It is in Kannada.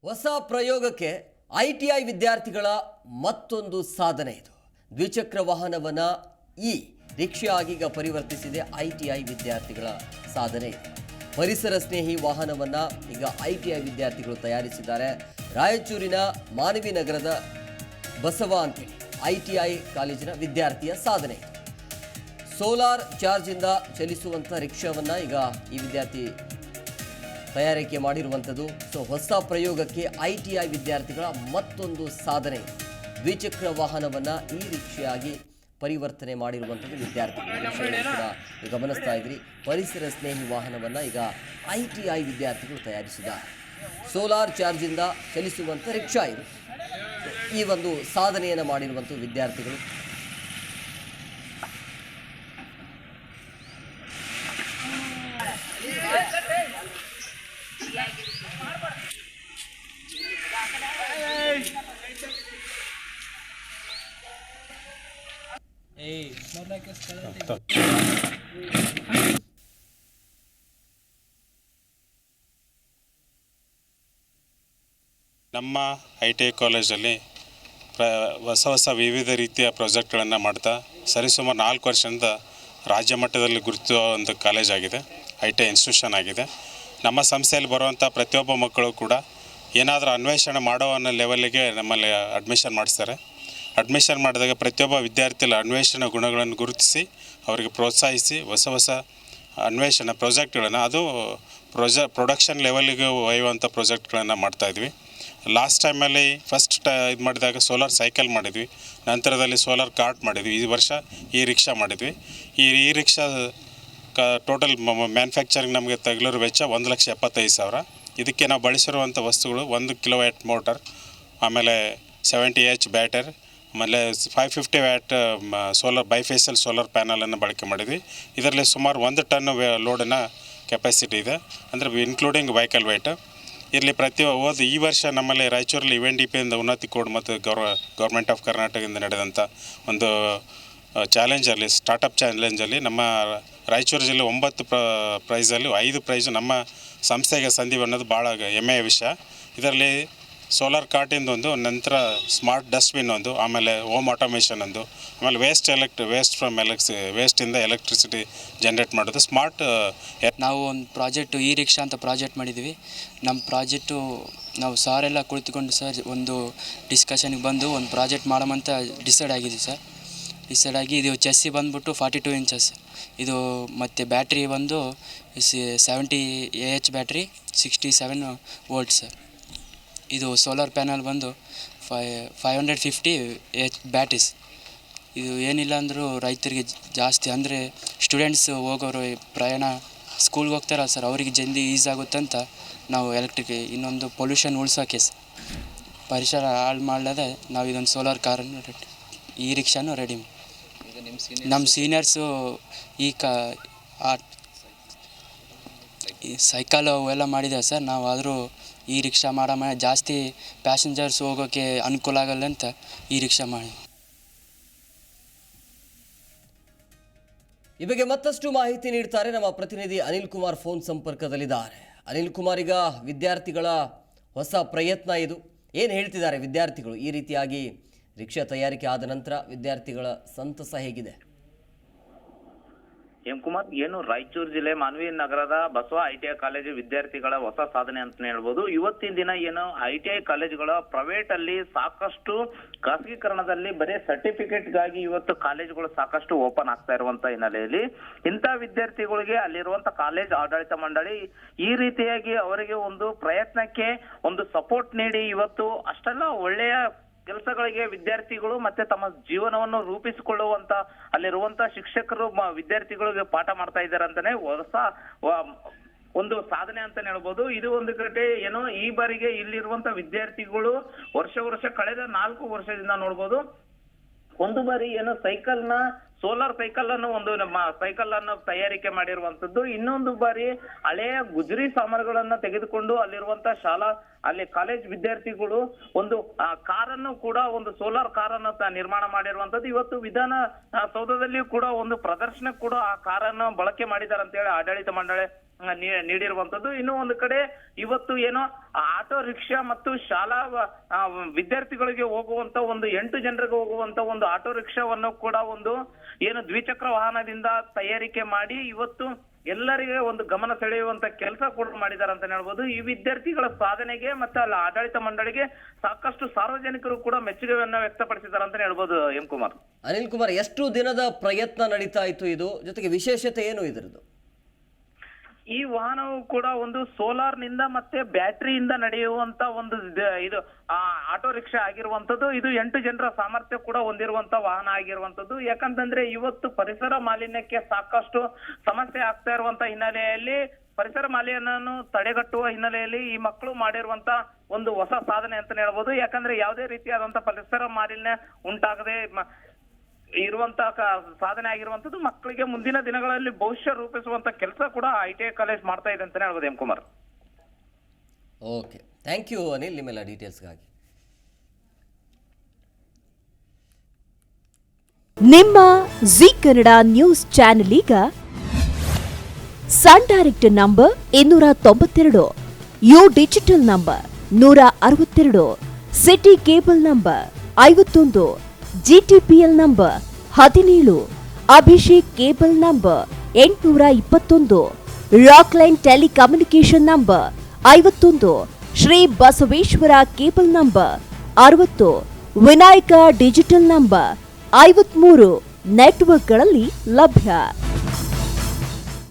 ಹೊಸ ಪ್ರಯೋಗಕ್ಕೆ ಐಟಿಐ ವಿದ್ಯಾರ್ಥಿಗಳ ಮತ್ತೊಂದು ಸಾಧನೆ ಇದು. ದ್ವಿಚಕ್ರ ವಾಹನವನ್ನು ಈ ರಿಕ್ಷಾ ಆಗೀಗ ಪರಿವರ್ತಿಸಿದೆ ಐಟಿಐ ವಿದ್ಯಾರ್ಥಿಗಳ ಸಾಧನೆ ಇದು. ಪರಿಸರ ಸ್ನೇಹಿ ವಾಹನವನ್ನು ಈಗ ಐಟಿಐ ವಿದ್ಯಾರ್ಥಿಗಳು ತಯಾರಿಸಿದ್ದಾರೆ. ರಾಯಚೂರಿನ ಮಾನವಿ ನಗರದ ಬಸವ ಅಂತೇಳಿ ಐಟಿಐ ಕಾಲೇಜಿನ ವಿದ್ಯಾರ್ಥಿಯ ಸಾಧನೆ ಇದು. ಸೋಲಾರ್ ಚಾರ್ಜಿಂದ ಚಲಿಸುವಂಥ ರಿಕ್ಷಾವನ್ನು ಈಗ ಈ ವಿದ್ಯಾರ್ಥಿ ತಯಾರಿಕೆ ಮಾಡಿರುವಂಥದ್ದು. ಹೊಸ ಪ್ರಯೋಗಕ್ಕೆ ಐಟಿಐ ವಿದ್ಯಾರ್ಥಿಗಳ ಮತ್ತೊಂದು ಸಾಧನೆ. ದ್ವಿಚಕ್ರ ವಾಹನವನ್ನು ಈ ರಿಕ್ಷಾಗಿ ಪರಿವರ್ತನೆ ಮಾಡಿರುವಂಥದ್ದು ವಿದ್ಯಾರ್ಥಿಗಳು ಕೂಡ ಗಮನಿಸ್ತಾ ಇದ್ರಿ. ಪರಿಸರ ಸ್ನೇಹಿ ವಾಹನವನ್ನು ಈಗ ಐಟಿಐ ವಿದ್ಯಾರ್ಥಿಗಳು ತಯಾರಿಸಿದ್ದಾರೆ. ಸೋಲಾರ್ ಚಾರ್ಜಿಂದ ಚಲಿಸುವಂಥ ರಿಕ್ಷಾ ಇದು. ಈ ಒಂದು ಸಾಧನೆಯನ್ನು ಮಾಡಿರುವಂಥ ವಿದ್ಯಾರ್ಥಿಗಳು ನಮ್ಮ ITI ಕಾಲೇಜಲ್ಲಿ ಹೊಸ ವಿವಿಧ ರೀತಿಯ ಪ್ರಾಜೆಕ್ಟ್ಗಳನ್ನು ಮಾಡ್ತಾ ಸರಿಸುಮಾರು 4 ವರ್ಷದಿಂದ ರಾಜ್ಯ ಮಟ್ಟದಲ್ಲಿ ಗುರುತಿಸುವಂಥ ಕಾಲೇಜ್ ಆಗಿದೆ, ITI ಇನ್ಸ್ಟಿಟ್ಯೂಷನ್ ಆಗಿದೆ. ನಮ್ಮ ಸಂಸ್ಥೆಯಲ್ಲಿ ಬರುವಂಥ ಪ್ರತಿಯೊಬ್ಬ ಮಕ್ಕಳು ಕೂಡ ಏನಾದರೂ ಅನ್ವೇಷಣೆ ಮಾಡೋ ಅನ್ನೋ ಲೆವೆಲ್ಗೆ ನಮ್ಮಲ್ಲಿ ಅಡ್ಮಿಷನ್ ಮಾಡಿಸ್ತಾರೆ. ಅಡ್ಮಿಷನ್ ಮಾಡಿದಾಗ ಪ್ರತಿಯೊಬ್ಬ ವಿದ್ಯಾರ್ಥಿಗಳ ಅನ್ವೇಷಣೆ ಗುಣಗಳನ್ನು ಗುರುತಿಸಿ ಅವರಿಗೆ ಪ್ರೋತ್ಸಾಹಿಸಿ ಹೊಸ ಅನ್ವೇಷಣೆ ಪ್ರಾಜೆಕ್ಟ್ಗಳನ್ನು ಅದು ಪ್ರೊಡಕ್ಷನ್ ಲೆವೆಲ್ಗೆ ಒಯ್ಯುವಂಥ ಪ್ರಾಜೆಕ್ಟ್ಗಳನ್ನು ಮಾಡ್ತಾಯಿದ್ವಿ. ಲಾಸ್ಟ್ ಟೈಮಲ್ಲಿ ಇದು ಮಾಡಿದಾಗ ಸೋಲಾರ್ ಸೈಕಲ್ ಮಾಡಿದ್ವಿ, ನಂತರದಲ್ಲಿ ಸೋಲಾರ್ ಕಾರ್ಟ್ ಮಾಡಿದ್ವಿ, ಈ ವರ್ಷ ಈ ರಿಕ್ಷಾ ಮಾಡಿದ್ವಿ. ಈ ರಿಕ್ಷಾ ಟೋಟಲ್ ಮ್ಯಾನುಫ್ಯಾಕ್ಚರಿಂಗ್ ನಮಗೆ ತಗಲಿರೋ ವೆಚ್ಚ 1,75,000. ಇದಕ್ಕೆ ನಾವು ಬಳಸಿರುವಂಥ ವಸ್ತುಗಳು 1 ಕಿಲೋವ್ಯಾಟ್ ಮೋಟರ್, ಆಮೇಲೆ 70H ಬ್ಯಾಟರ್, ಆಮೇಲೆ 550 ವ್ಯಾಟ್ ಸೋಲಾರ್ ಬೈಫೇಸಿಯಲ್ ಸೋಲಾರ್ ಪ್ಯಾನಲನ್ನು ಬಳಕೆ ಮಾಡಿದ್ವಿ. ಇದರಲ್ಲಿ ಸುಮಾರು 1 ಟನ್ ಲೋಡನ್ನು ಕೆಪಾಸಿಟಿ ಇದೆ, ಅಂದರೆ ಇನ್ಕ್ಲೂಡಿಂಗ್ ವೆಹಿಕಲ್ ವೆಯ್ಟ್. ಇಲ್ಲಿ ಈ ವರ್ಷ ನಮ್ಮಲ್ಲಿ ರಾಯಚೂರಲ್ಲಿ UNDPಯಿಂದ ಉನ್ನತಿ ಕೋಡ್ ಮತ್ತು ಗೌರ್ಮೆಂಟ್ ಆಫ್ ಕರ್ನಾಟಕದಿಂದ ನಡೆದಂಥ ಒಂದು ಚಾಲೆಂಜಲ್ಲಿ ಸ್ಟಾರ್ಟಪ್ ಚಾಲೆಂಜಲ್ಲಿ ನಮ್ಮ ರಾಯಚೂರು ಜಿಲ್ಲೆ 9 ಪ್ರೈಸಲ್ಲಿ 5 ಪ್ರೈಸು ನಮ್ಮ ಸಂಸ್ಥೆಗೆ ಸಂದಿವೆ ಅನ್ನೋದು ಭಾಳ ಹೆಮ್ಮೆಯ ವಿಷಯ. ಇದರಲ್ಲಿ ಸೋಲಾರ್ ಕಾರ್ಟಿಂದೊಂದು, ನಂತರ ಸ್ಮಾರ್ಟ್ ಡಸ್ಟ್ಬಿನ್ ಒಂದು, ಆಮೇಲೆ ಹೋಮ್ ಆಟೋಮೇಷನ್ ಒಂದು, ಆಮೇಲೆ ವೇಸ್ಟಿಂದ ಎಲೆಕ್ಟ್ರಿಸಿಟಿ ಜನ್ರೇಟ್ ಮಾಡೋದು ಸ್ಮಾರ್ಟ್. ನಾವು ಒಂದು ಪ್ರಾಜೆಕ್ಟು ಈ ರಿಕ್ಷಾ ಅಂತ ಪ್ರಾಜೆಕ್ಟ್ ಮಾಡಿದ್ವಿ. ನಮ್ಮ ಪ್ರಾಜೆಕ್ಟು ನಾವು ಸಾರೆಲ್ಲ ಕುಳಿತುಕೊಂಡು ಸರ್ ಒಂದು ಡಿಸ್ಕಷನ್ಗೆ ಬಂದು ಒಂದು ಪ್ರಾಜೆಕ್ಟ್ ಮಾಡೋಮಂತ ಡಿಸೈಡ್ ಆಗಿದ್ವಿ ಸರ್. ಡಿಸೈಡ್ ಆಗಿ ಇದು ಚೆಸ್ಸಿ ಬಂದುಬಿಟ್ಟು 42 ಇಂಚಸ್ ಇದು, ಮತ್ತು ಬ್ಯಾಟ್ರಿ ಬಂದು 70Ah ಬ್ಯಾಟ್ರಿ 67 ವೋಲ್ಟ್ ಸರ್. ಇದು ಸೋಲಾರ್ ಪ್ಯಾನಲ್ ಬಂದು 550H ಬ್ಯಾಟ್ರೀಸ್. ಇದು ಏನಿಲ್ಲ ಅಂದರೂ ರೈತರಿಗೆ ಜಾಸ್ತಿ, ಅಂದರೆ ಸ್ಟೂಡೆಂಟ್ಸ್ ಹೋಗೋರು ಪ್ರಯಾಣ ಸ್ಕೂಲ್ಗೆ ಹೋಗ್ತಾರಲ್ಲ ಸರ್, ಅವರಿಗೆ ಜಲ್ದಿ ಈಸ್ ಆಗುತ್ತಂತ ನಾವು ಇನ್ನೊಂದು ಪೊಲ್ಯೂಷನ್ ಉಳ್ಸೋಕ್ಕೆ ಪರಿಸರ ಹಾಳು ಮಾಡದೆ ನಾವು ಇದೊಂದು ಸೋಲಾರ್ ಕಾರನ್ನು ಈ ರಿಕ್ಷಾನು ರೆಡಿ. ನಮ್ಮ ಸೀನಿಯರ್ಸು ಈ ಸೈಕಲ್ ಅವೆಲ್ಲ ಮಾಡಿದೆ ಸರ್. ನಾವು ಆದರೂ ಈ ರಿಕ್ಷಾ ಜಾಸ್ತಿ ಪ್ಯಾಸೆಂಜರ್ಸ್ ಹೋಗೋಕ್ಕೆ ಅನುಕೂಲ ಆಗಲ್ಲ ಅಂತ ಈ ರಿಕ್ಷಾ ಮಾಡಿ. ಈ ಬಗ್ಗೆ ಮತ್ತಷ್ಟು ಮಾಹಿತಿ ನೀಡ್ತಾರೆ ನಮ್ಮ ಪ್ರತಿನಿಧಿ ಅನಿಲ್ ಕುಮಾರ್ ಫೋನ್ ಸಂಪರ್ಕದಲ್ಲಿದ್ದಾರೆ. ಅನಿಲ್ ಕುಮಾರ್, ಈಗ ವಿದ್ಯಾರ್ಥಿಗಳ ಹೊಸ ಪ್ರಯತ್ನ ಇದು, ಏನು ಹೇಳ್ತಿದ್ದಾರೆ ವಿದ್ಯಾರ್ಥಿಗಳು? ಈ ರೀತಿಯಾಗಿ ರಿಕ್ಷಾ ತಯಾರಿಕೆ ಆದ ನಂತರ ವಿದ್ಯಾರ್ಥಿಗಳ ಸಂತಸ ಹೇಗಿದೆ? ಕುಮಾರ್, ಏನು ರಾಯಚೂರು ಜಿಲ್ಲೆ ಮಾನವಿ ನಗರದ ಬಸವ ITI ಕಾಲೇಜು ವಿದ್ಯಾರ್ಥಿಗಳ ಹೊಸ ಸಾಧನೆ ಅಂತ ಹೇಳ್ಬೋದು. ಇವತ್ತಿನ ದಿನ ಏನು ITI ಕಾಲೇಜುಗಳ ಪ್ರೈವೇಟ್ ಅಲ್ಲಿ ಸಾಕಷ್ಟು ಖಾಸಗೀಕರಣದಲ್ಲಿ ಬರೀ ಸರ್ಟಿಫಿಕೇಟ್ ಗಾಗಿ ಇವತ್ತು ಕಾಲೇಜುಗಳು ಸಾಕಷ್ಟು ಓಪನ್ ಆಗ್ತಾ ಇರುವಂತ ಹಿನ್ನೆಲೆಯಲ್ಲಿ ಇಂಥ ವಿದ್ಯಾರ್ಥಿಗಳಿಗೆ ಅಲ್ಲಿರುವಂತ ಕಾಲೇಜ್ ಆಡಳಿತ ಮಂಡಳಿ ಈ ರೀತಿಯಾಗಿ ಅವರಿಗೆ ಒಂದು ಪ್ರಯತ್ನಕ್ಕೆ ಒಂದು ಸಪೋರ್ಟ್ ನೀಡಿ ಇವತ್ತು ಅಷ್ಟೆಲ್ಲ ಒಳ್ಳೆಯ ಕೆಲಸಗಳಿಗೆ ವಿದ್ಯಾರ್ಥಿಗಳು ಮತ್ತೆ ತಮ್ಮ ಜೀವನವನ್ನು ರೂಪಿಸಿಕೊಳ್ಳುವಂತ ಅಲ್ಲಿರುವಂತ ಶಿಕ್ಷಕರು ವಿದ್ಯಾರ್ಥಿಗಳಿಗೆ ಪಾಠ ಮಾಡ್ತಾ ಇದ್ದಾರೆ ಅಂತಾನೆ ಹೊಸ ಒಂದು ಸಾಧನೆ ಅಂತ ಹೇಳ್ಬೋದು. ಇದು ಒಂದು ಕಡೆ ಏನೋ ಈ ಬಾರಿಗೆ ಇಲ್ಲಿರುವಂತ ವಿದ್ಯಾರ್ಥಿಗಳು ವರ್ಷ ಕಳೆದ 4 ವರ್ಷದಿಂದ ನೋಡ್ಬೋದು ಒಂದು ಬಾರಿ ಏನೋ ಸೋಲಾರ್ ಸೈಕಲ್ ಅನ್ನು ನಮ್ಮ ಸೈಕಲ್ ಅನ್ನು ತಯಾರಿಕೆ ಮಾಡಿರುವಂತದ್ದು. ಇನ್ನೊಂದು ಬಾರಿ ಹಳೆಯ ಗುಜರಿ ಸಾಮಾನುಗಳನ್ನ ತೆಗೆದುಕೊಂಡು ಅಲ್ಲಿರುವಂತ ಅಲ್ಲಿ ಕಾಲೇಜ್ ವಿದ್ಯಾರ್ಥಿಗಳು ಒಂದು ಕಾರನ್ನು ಕೂಡ ಒಂದು ಸೋಲಾರ್ ಕಾರನ್ನು ನಿರ್ಮಾಣ ಮಾಡಿರುವಂತದ್ದು. ಇವತ್ತು ವಿಧಾನ ಸೌಧದಲ್ಲಿ ಕೂಡ ಒಂದು ಪ್ರದರ್ಶನ ಕೂಡ ಆ ಕಾರನ್ನು ಬಳಕೆ ಮಾಡಿದ್ದಾರೆ ಅಂತ ಹೇಳಿ ಆಡಳಿತ ಮಂಡಳಿ ನೀಡಿರುವಂತದ್ದು. ಇನ್ನು ಒಂದು ಕಡೆ ಇವತ್ತು ಏನೋ ಆಟೋ ರಿಕ್ಷಾ ಮತ್ತು ಶಾಲಾ ವಿದ್ಯಾರ್ಥಿಗಳಿಗೆ ಹೋಗುವಂತ ಒಂದು 8 ಜನರಿಗೆ ಹೋಗುವಂತ ಒಂದು ಆಟೋ ರಿಕ್ಷಾವನ್ನು ಕೂಡ ಒಂದು ಏನು ದ್ವಿಚಕ್ರ ವಾಹನದಿಂದ ತಯಾರಿಕೆ ಮಾಡಿ ಇವತ್ತು ಎಲ್ಲರಿಗೆ ಒಂದು ಗಮನ ಸೆಳೆಯುವಂತ ಕೆಲಸ ಕೂಡ ಮಾಡಿದ್ದಾರೆ ಅಂತ ಹೇಳ್ಬೋದು. ಈ ವಿದ್ಯಾರ್ಥಿಗಳ ಸಾಧನೆಗೆ ಮತ್ತೆ ಅಲ್ಲಿ ಆಡಳಿತ ಮಂಡಳಿಗೆ ಸಾಕಷ್ಟು ಸಾರ್ವಜನಿಕರು ಕೂಡ ಮೆಚ್ಚುಗೆಯನ್ನ ವ್ಯಕ್ತಪಡಿಸಿದ್ದಾರೆ ಅಂತ ಹೇಳ್ಬೋದು. ಎಂ ಕುಮಾರ್, ಅನಿಲ್ ಕುಮಾರ್, ಎಷ್ಟು ದಿನದ ಪ್ರಯತ್ನ ನಡೀತಾ ಇತ್ತು ಇದು? ಜೊತೆಗೆ ವಿಶೇಷತೆ ಏನು ಇದರದ್ದು? ಈ ವಾಹನವು ಕೂಡ ಒಂದು ಸೋಲಾರ್ ನಿಂದ ಮತ್ತೆ ಬ್ಯಾಟರಿಯಿಂದ ನಡೆಯುವಂತ ಒಂದು ಇದು ಆಟೋ ರಿಕ್ಷಾ ಆಗಿರುವಂತದ್ದು. ಇದು 8 ಜನರ ಸಾಮರ್ಥ್ಯ ಕೂಡ ಹೊಂದಿರುವಂತ ವಾಹನ ಆಗಿರುವಂತದ್ದು. ಯಾಕಂತಂದ್ರೆ ಇವತ್ತು ಪರಿಸರ ಮಾಲಿನ್ಯಕ್ಕೆ ಸಾಕಷ್ಟು ಸಮಸ್ಯೆ ಆಗ್ತಾ ಇರುವಂತ ಹಿನ್ನೆಲೆಯಲ್ಲಿ, ಪರಿಸರ ಮಾಲಿನ್ಯವನ್ನು ತಡೆಗಟ್ಟುವ ಹಿನ್ನೆಲೆಯಲ್ಲಿ ಈ ಮಕ್ಕಳು ಮಾಡಿರುವಂತ ಒಂದು ಹೊಸ ಸಾಧನೆ ಅಂತ ಹೇಳ್ಬೋದು. ಯಾಕಂದ್ರೆ ಯಾವುದೇ ರೀತಿಯಾದಂತ ಪರಿಸರ ಮಾಲಿನ್ಯ ಉಂಟಾಗದೆ ಇರುವಂತ ಸಾಧನೆ ಆಗಿರುವಂತದ್ದು. ಮಕ್ಕಳಿಗೆ ಮುಂದಿನ ದಿನಗಳಲ್ಲಿ ಭವಿಷ್ಯ ರೂಪಿಸುವಂತ ಕೆಲಸ ಕೂಡ ITI ಕಾಲೇಜ್ ಮಾಡ್ತಾ ಇದೆ ಅಂತಾನೆ ಹೇಳ್ಬೋದು. M Kumar, okay, thank you Anil ನಿಮ್ಮೆಲ್ಲ ಡೀಟೇಲ್ಸ್ಗಾಗಿ. ನಿಮ್ಮ ಜಿ ಕನ್ನಡ ನ್ಯೂಸ್ ಚಾನೆಲ್ ಈಗ Sun direct number 292, U digital number 162, city cable number 51, GTPL number 17, Abhishek cable number 821, Rockline telecommunication number 51, Shri Basaveshwara cable number 60, Vinayaka digital number 53 ನೆಟ್ವರ್ಕ್ಗಳಲ್ಲಿ ಲಭ್ಯ.